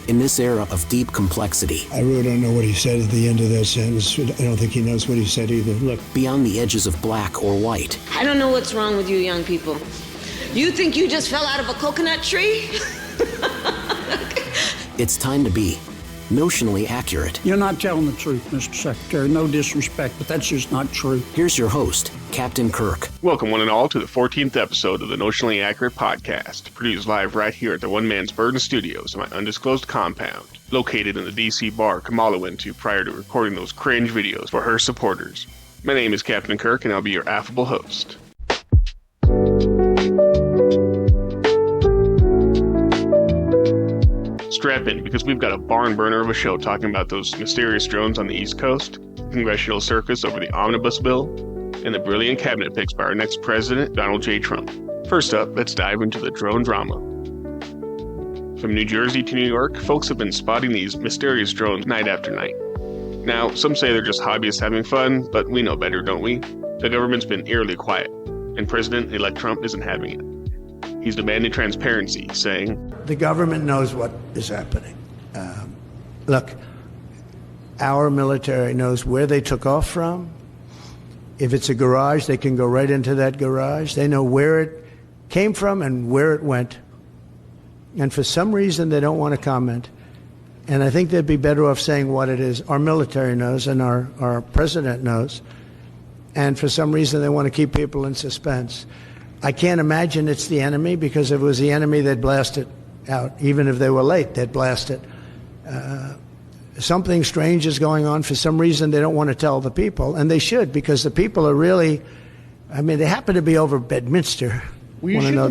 In this era of deep complexity, I really don't know what he said at the end of that sentence. I don't think he knows what he said either. Look, beyond the edges of black or white. I don't know what's wrong with you young people. You think you just fell out of a coconut tree? It's time to be notionally accurate. You're not telling the truth, Mr. Secretary. No disrespect, but that's just not true. Here's your host, Captain Kirk. Welcome one and all to the 14th episode of the Notionally Accurate podcast, produced live right here at the One Man's Burden Studios in my undisclosed compound, located in the DC bar Kamala went to prior to recording those cringe videos for her supporters. My name is Captain Kirk, and I'll be your affable host. Strap in, because we've got a barn burner of a show talking about those mysterious drones on the East Coast, the congressional circus over the omnibus bill, and the brilliant cabinet picks by our next president, Donald J. Trump. First up, let's dive into the drone drama. From New Jersey to New York, folks have been spotting these mysterious drones night after night. Now, some say they're just hobbyists having fun, but we know better, don't we? The government's been eerily quiet, and President-elect Trump isn't having it. He's demanding transparency, saying, the government knows what is happening. Look, our military knows where they took off from. If it's a garage, they can go right into that garage. They know where it came from and where it went. And for some reason, they don't want to comment. And I think they'd be better off saying what it is. Our military knows and our president knows. And for some reason, they want to keep people in suspense. I can't imagine it's the enemy, because if it was the enemy, they'd blast it out. Even if they were late, they'd blast it. Something strange is going on. For some reason, they don't want to tell the people, and they should, because the people are really, I mean, they happen to be over Bedminster. They're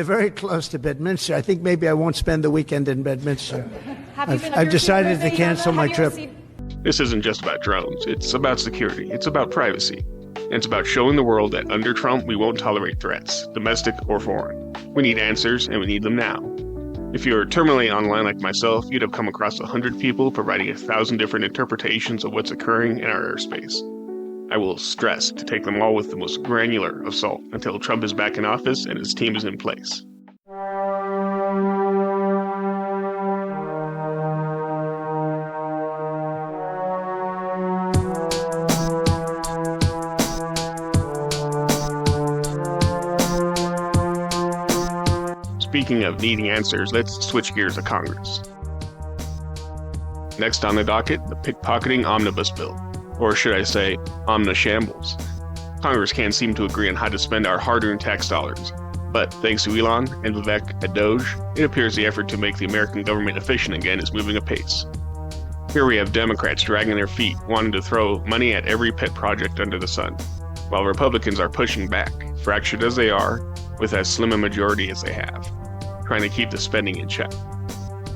very close to Bedminster. I think maybe I won't spend the weekend in Bedminster. I've decided to cancel my trip. This isn't just about drones. It's about security. It's about privacy. And it's about showing the world that under Trump, we won't tolerate threats, domestic or foreign. We need answers, and we need them now. If you're terminally online like myself, you'd have come across 100 people providing 1,000 different interpretations of what's occurring in our airspace. I will stress to take them all with the most granular of salt until Trump is back in office and his team is in place. Speaking of needing answers, let's switch gears to Congress. Next on the docket, the pickpocketing omnibus bill, or should I say, omnishambles. Congress can't seem to agree on how to spend our hard-earned tax dollars, but thanks to Elon and Vivek at Doge, it appears the effort to make the American government efficient again is moving apace. Here we have Democrats dragging their feet, wanting to throw money at every pet project under the sun, while Republicans are pushing back, fractured as they are, with as slim a majority as they have, trying to keep the spending in check.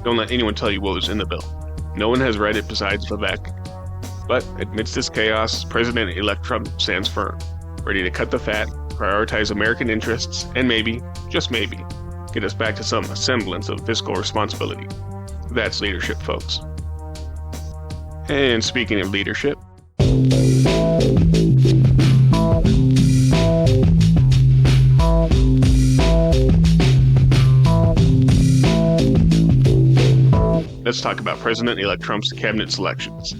Don't let anyone tell you what was in the bill. No one has read it besides Vivek. But amidst this chaos, President-elect Trump stands firm, ready to cut the fat, prioritize American interests, and maybe, just maybe, get us back to some semblance of fiscal responsibility. That's leadership, folks. And speaking of leadership, let's talk about President-elect Trump's cabinet selections.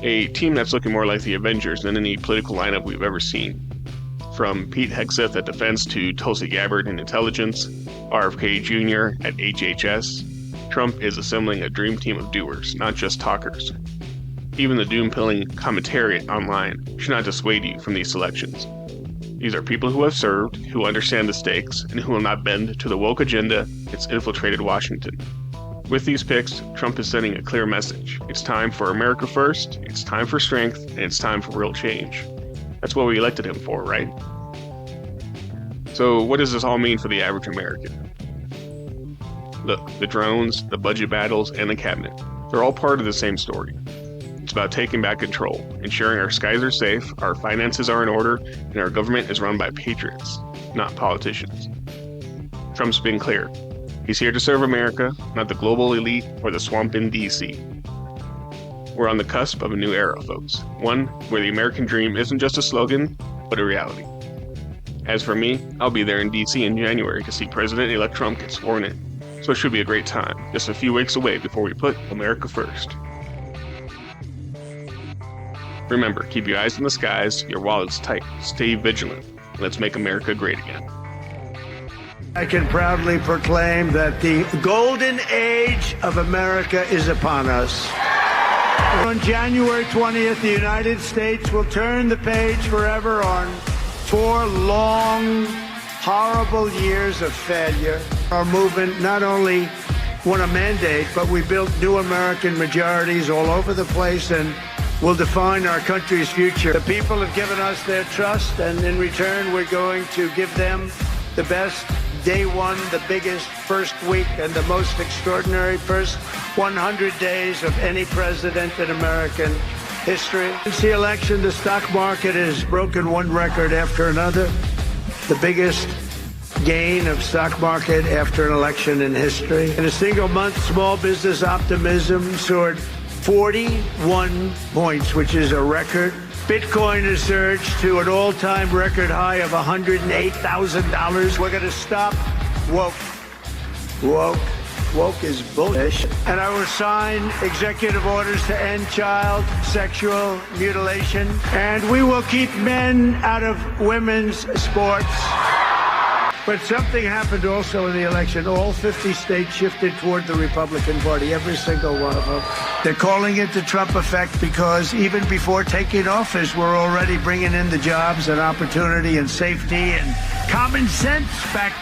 A team that's looking more like the Avengers than any political lineup we've ever seen. From Pete Hegseth at Defense to Tulsi Gabbard in Intelligence, RFK Jr. at HHS, Trump is assembling a dream team of doers, not just talkers. Even the doom-pilling commentariat online should not dissuade you from these selections. These are people who have served, who understand the stakes, and who will not bend to the woke agenda that's infiltrated Washington. With these picks, Trump is sending a clear message. It's time for America first, it's time for strength, and it's time for real change. That's what we elected him for, right? So what does this all mean for the average American? Look, the drones, the budget battles, and the cabinet, they're all part of the same story. It's about taking back control, ensuring our skies are safe, our finances are in order, and our government is run by patriots, not politicians. Trump's been clear. He's here to serve America, not the global elite or the swamp in D.C. We're on the cusp of a new era, folks. One where the American dream isn't just a slogan, but a reality. As for me, I'll be there in D.C. in January to see President-elect Trump get sworn in. so it should be a great time, just a few weeks away before we put America first. Remember, keep your eyes in the skies, your wallets tight, stay vigilant. Let's make America great again. I can proudly proclaim that the golden age of America is upon us. On January 20th, the United States will turn the page forever on 4 long, horrible years of failure. Our movement not only won a mandate, but we built new American majorities all over the place and will define our country's future. The people have given us their trust, and in return, we're going to give them the best day one, the biggest first week, and the most extraordinary first 100 days of any president in American history. Since the election, the stock market has broken one record after another. The biggest gain of stock market after an election in history. In a single month, small business optimism soared 41 points, which is a record. Bitcoin has surged to an all-time record high of $108,000. We're going to stop woke. Woke is bullish. And I will sign executive orders to end child sexual mutilation. And we will keep men out of women's sports. But something happened also in the election. All 50 states shifted toward the Republican Party, every single one of them. They're calling it the Trump effect because even before taking office, we're already bringing in the jobs and opportunity and safety and common sense back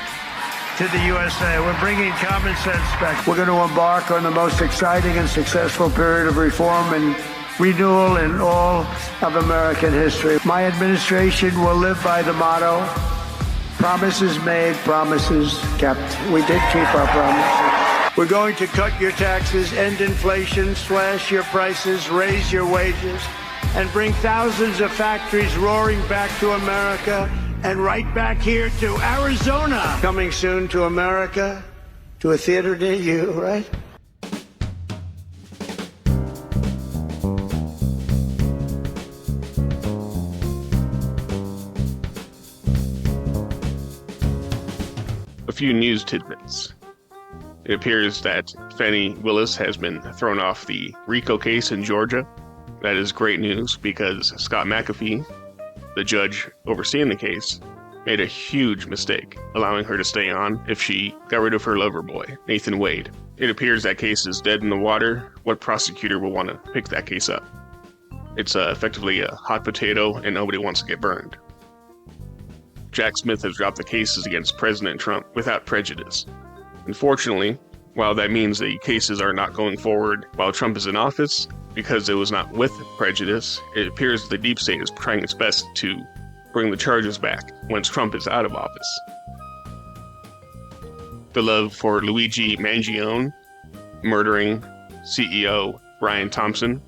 to the USA. We're bringing common sense back. We're going to embark on the most exciting and successful period of reform and renewal in all of American history. My administration will live by the motto, promises made, promises kept. We did keep our promises. We're going to cut your taxes, end inflation, slash your prices, raise your wages, and bring thousands of factories roaring back to America and right back here to Arizona. Coming soon to America, to a theater near you, right? A few news tidbits. It appears that Fani Willis has been thrown off the RICO case in Georgia. That is great news because Scott McAfee, the judge overseeing the case, made a huge mistake allowing her to stay on if she got rid of her lover boy, Nathan Wade. It appears that case is dead in the water. What prosecutor will want to pick that case up? It's effectively a hot potato and nobody wants to get burned. Jack Smith has dropped the cases against President Trump without prejudice. Unfortunately, while that means the cases are not going forward while Trump is in office, because it was not with prejudice, it appears the deep state is trying its best to bring the charges back once Trump is out of office. The love for Luigi Mangione, murdering CEO Brian Thompson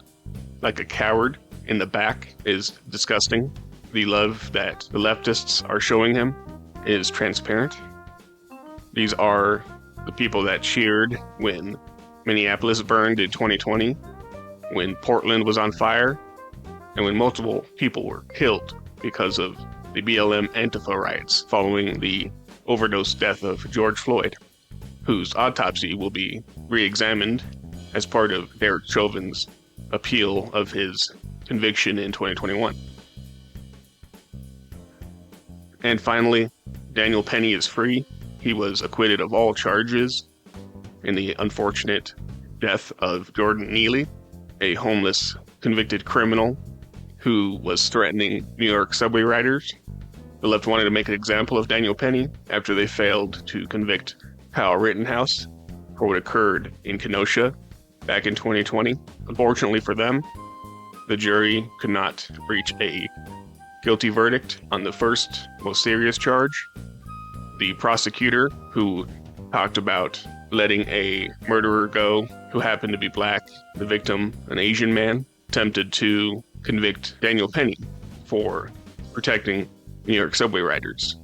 like a coward in the back, is disgusting. The love that the leftists are showing him is transparent. These are the people that cheered when Minneapolis burned in 2020, when Portland was on fire, and when multiple people were killed because of the BLM Antifa riots following the overdose death of George Floyd, whose autopsy will be re-examined as part of Derek Chauvin's appeal of his conviction in 2021. And finally, Daniel Penny is free. He was acquitted of all charges in the unfortunate death of Jordan Neely, a homeless convicted criminal who was threatening New York subway riders. The left wanted to make an example of Daniel Penny after they failed to convict Kyle Rittenhouse for what occurred in Kenosha back in 2020. Unfortunately for them, the jury could not reach a guilty verdict on the first, most serious charge. The prosecutor, who talked about letting a murderer go who happened to be black, the victim, an Asian man, attempted to convict Daniel Penny for protecting New York subway riders.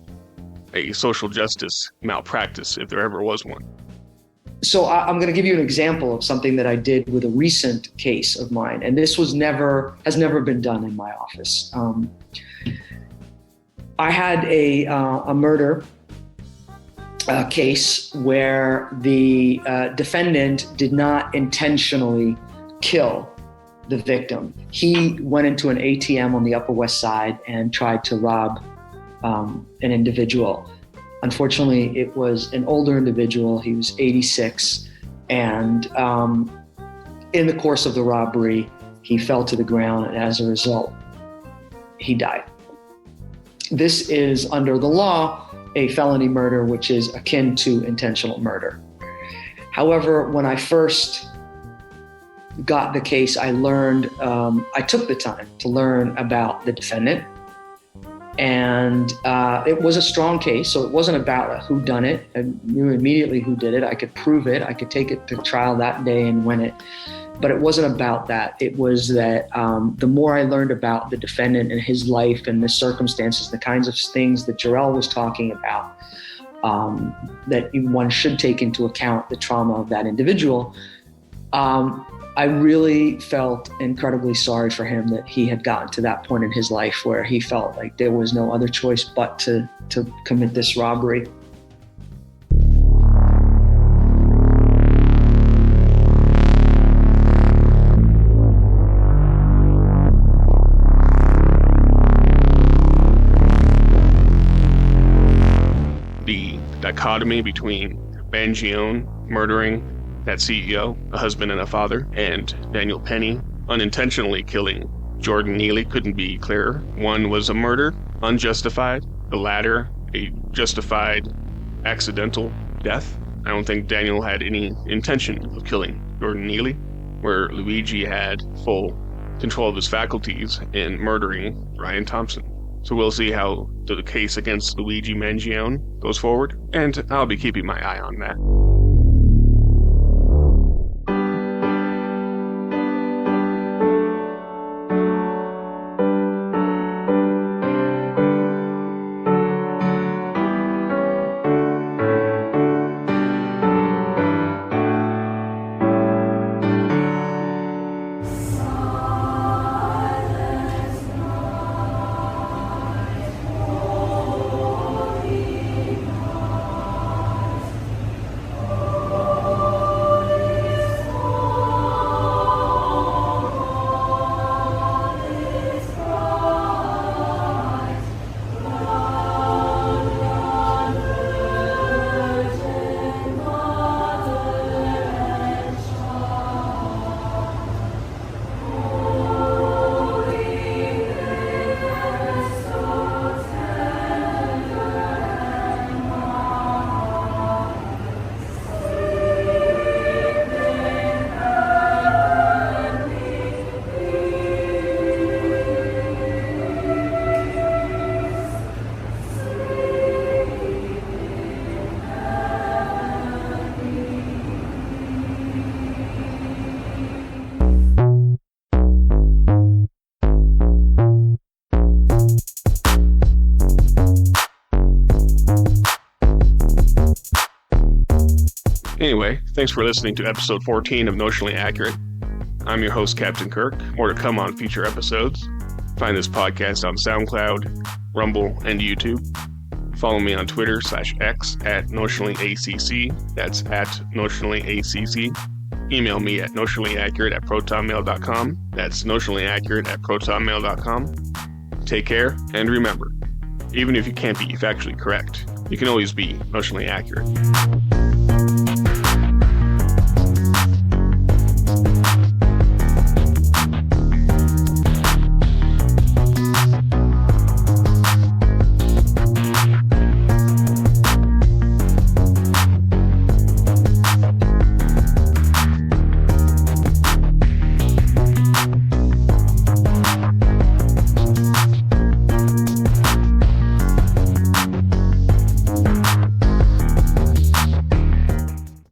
A social justice malpractice, if there ever was one. So I'm going to give you an example of something that I did with a recent case of mine, and this has never been done in my office. I had a murder case where the defendant did not intentionally kill the victim. He went into an ATM on the Upper West Side and tried to rob an individual. Unfortunately, it was an older individual. He was 86. And in the course of the robbery, he fell to the ground, and as a result, he died. This is, under the law, a felony murder, which is akin to intentional murder. However, when I first got the case, I learned, I took the time to learn about the defendant. And it was a strong case, so it wasn't about a whodunit. I knew immediately who did it. I could prove it. I could take it to trial that day and win it. But it wasn't about that. It was that the more I learned about the defendant and his life and the circumstances, the kinds of things that Jarrell was talking about, that one should take into account the trauma of that individual, I really felt incredibly sorry for him that he had gotten to that point in his life where he felt like there was no other choice but to commit this robbery. The dichotomy between Mangione murdering that CEO, a husband and a father, and Daniel Penny unintentionally killing Jordan Neely couldn't be clearer. One was a murder, unjustified. The latter, a justified, accidental death. I don't think Daniel had any intention of killing Jordan Neely, where Luigi had full control of his faculties in murdering Ryan Thompson. So we'll see how the case against Luigi Mangione goes forward, and I'll be keeping my eye on that. Anyway, thanks for listening to episode 14 of Notionally Accurate. I'm your host, Captain Kirk. More to come on future episodes. Find this podcast on SoundCloud, Rumble, and YouTube. Follow me on Twitter /X at NotionallyACC. That's at NotionallyACC. Email me at notionallyaccurate@protonmail.com. That's notionallyaccurate@protonmail.com. Take care, and remember, even if you can't be factually correct, you can always be notionally accurate.